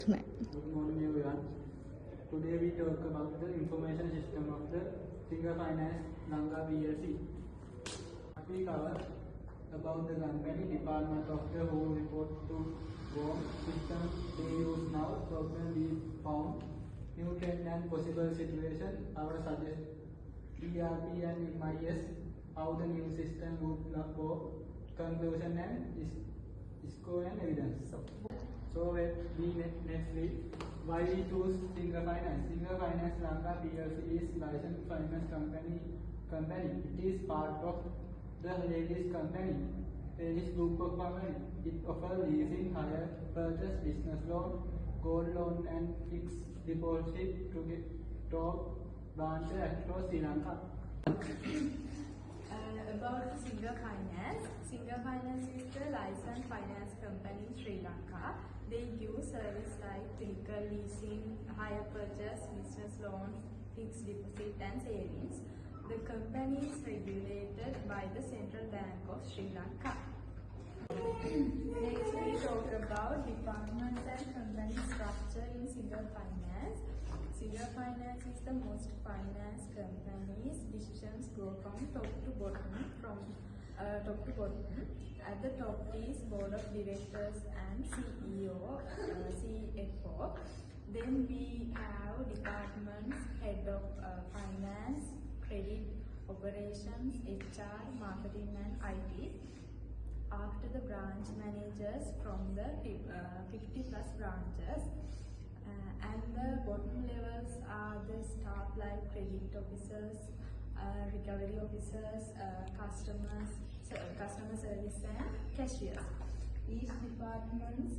Good morning everyone. Today we talk about the information system of the Singer Finance Lanka PLC. We cover about the company, department of the whole report to work system they use now, problem we found, new trend and possible situation, our suggest ERP and MIS, how the new system would work, conclusion and score and evidence. So we next week, why we choose Singer Finance? Singer Finance Lanka PLC is licensed finance company. It is part of the Aegis company, Aegis group of company. It offers leasing, hire, purchase, business loan, gold loan, and fixed deposit to get top branches across Sri Lanka. About the Singer Finance. Singer Finance is the licensed finance company in Sri Lanka. They give service like vehicle leasing, hire purchase, business loan, fixed deposit and savings. The company is regulated by the Central Bank of Sri Lanka. Next we talk about departments and company structure in Singer Finance. Singer Finance is the most finance company's decisions go from top to bottom. At the top is board of directors and CEO, CFO. Then we have departments, head of finance, credit, operations, HR, marketing and IT. After the branch managers from the 50 plus branches. And the bottom levels are the staff like credit officers, recovery officers, customer service and cashiers. Each department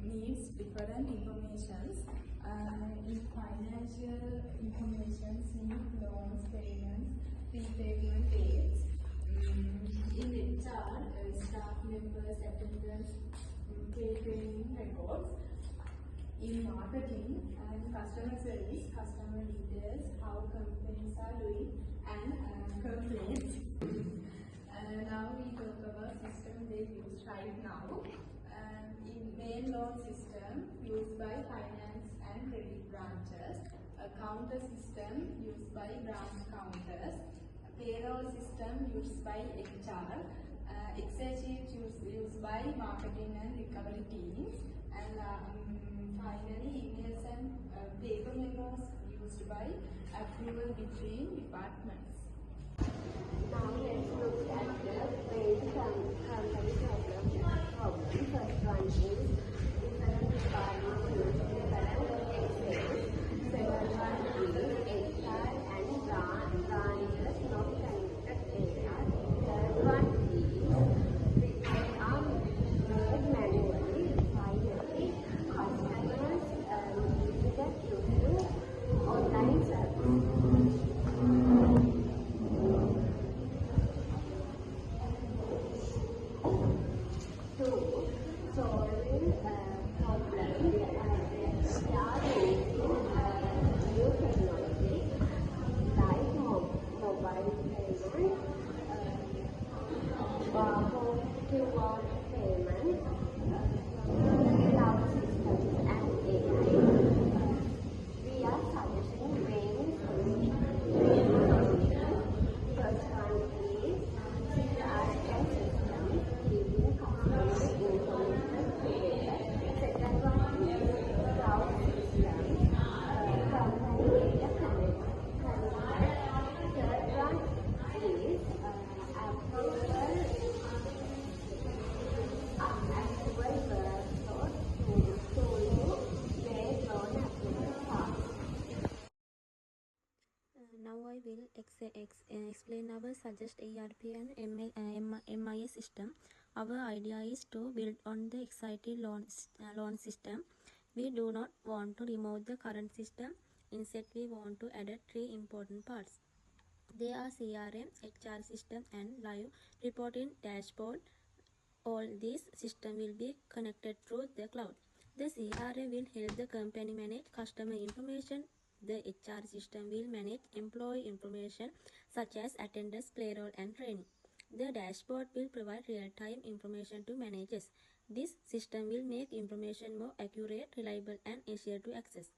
needs different informations. In financial information, need loans, payments, prepayment dates. In HR, staff members, attendance, pay training records. In marketing and customer service, customer details, how companies are doing, and complaints. Now we talk about system they use right now. In main loan system used by finance and credit branches, a counter system used by branch counters, payroll system used by HR, Excel sheet used by marketing and recovery teams, and finally emails and paper memos used by approval between departments. Now let's look at the main company problems. First one is different departments use different Excel. Second one is HR and branches not connected area. Third one is they are made manually. Finally, customers get used to online service. Now I will explain our suggest ERP and MIS system. Our idea is to build on the exciting loan system. We do not want to remove the current system. Instead, we want to add 3 important parts. They are CRM, HR system and live reporting dashboard. All these systems will be connected through the cloud. The CRM will help the company manage customer information. The HR system will manage employee information such as attendance, payroll and training. The dashboard will provide real-time information to managers. This system will make information more accurate, reliable, and easier to access.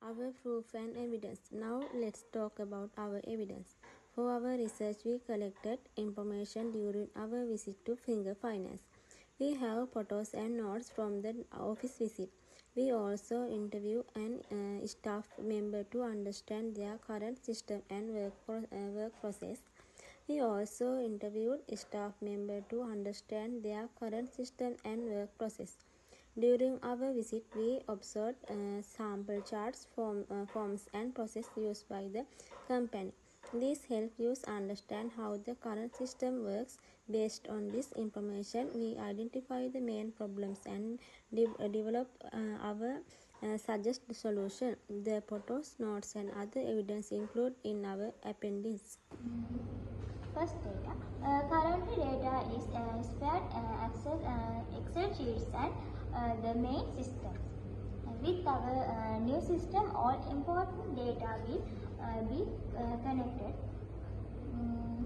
Our proof and evidence. Now let's talk about our evidence. For our research, we collected information during our visit to Finger Finance. We have photos and notes from the office visit. We also interview an staff member to understand their current system and work process. We also interviewed a staff member to understand their current system and work process. During our visit, we observed sample charts, forms, and process used by the company. This helped us understand how the current system works. Based on this information, we identify the main problems and develop our suggest solution. The photos, notes, and other evidence included in our appendix. First, data. Currently, data is spared access Excel sheets and the main system. With our new system, all important data will be connected.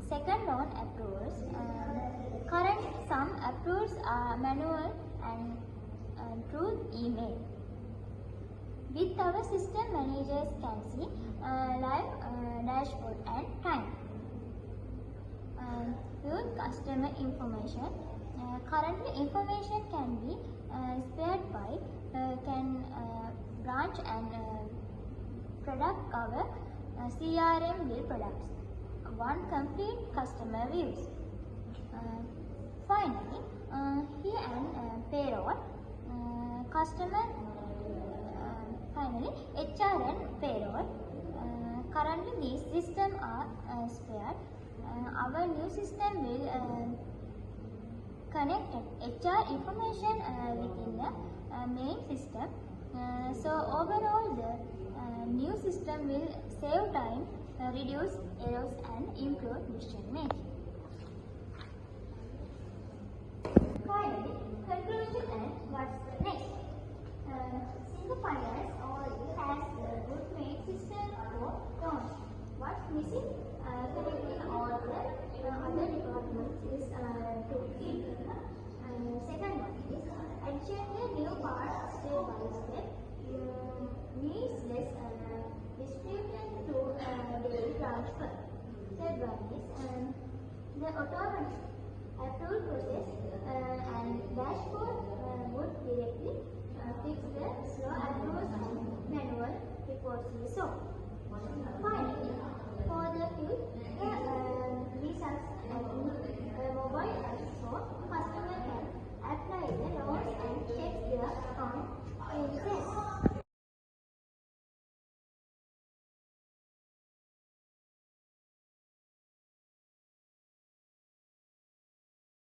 Second, loan approvals. Current some approvals are manual and through email. With our system, managers can see live dashboard and time. With customer information. Currently, information can be spared by branch and product cover CRM bill products. One complete customer views. Finally, here and payroll customer. Finally, HR and payroll. Currently, these systems are spared. Our new system will connect HR information within the main system. So overall, the new system will save time, reduce errors, and improve decision making. Finally, conclusion and what's the next? Single Finance already has a good main system for launch. What's missing? Connecting all the other departments is to it. Second one is addition the new parts step by step. Needs less distributed to daily transfer. Third one is the automatic approval process and dashboard would directly fix the slow approvals and manual reports also. Finally, for the results and mobile app, so customer can apply the loans and check their account in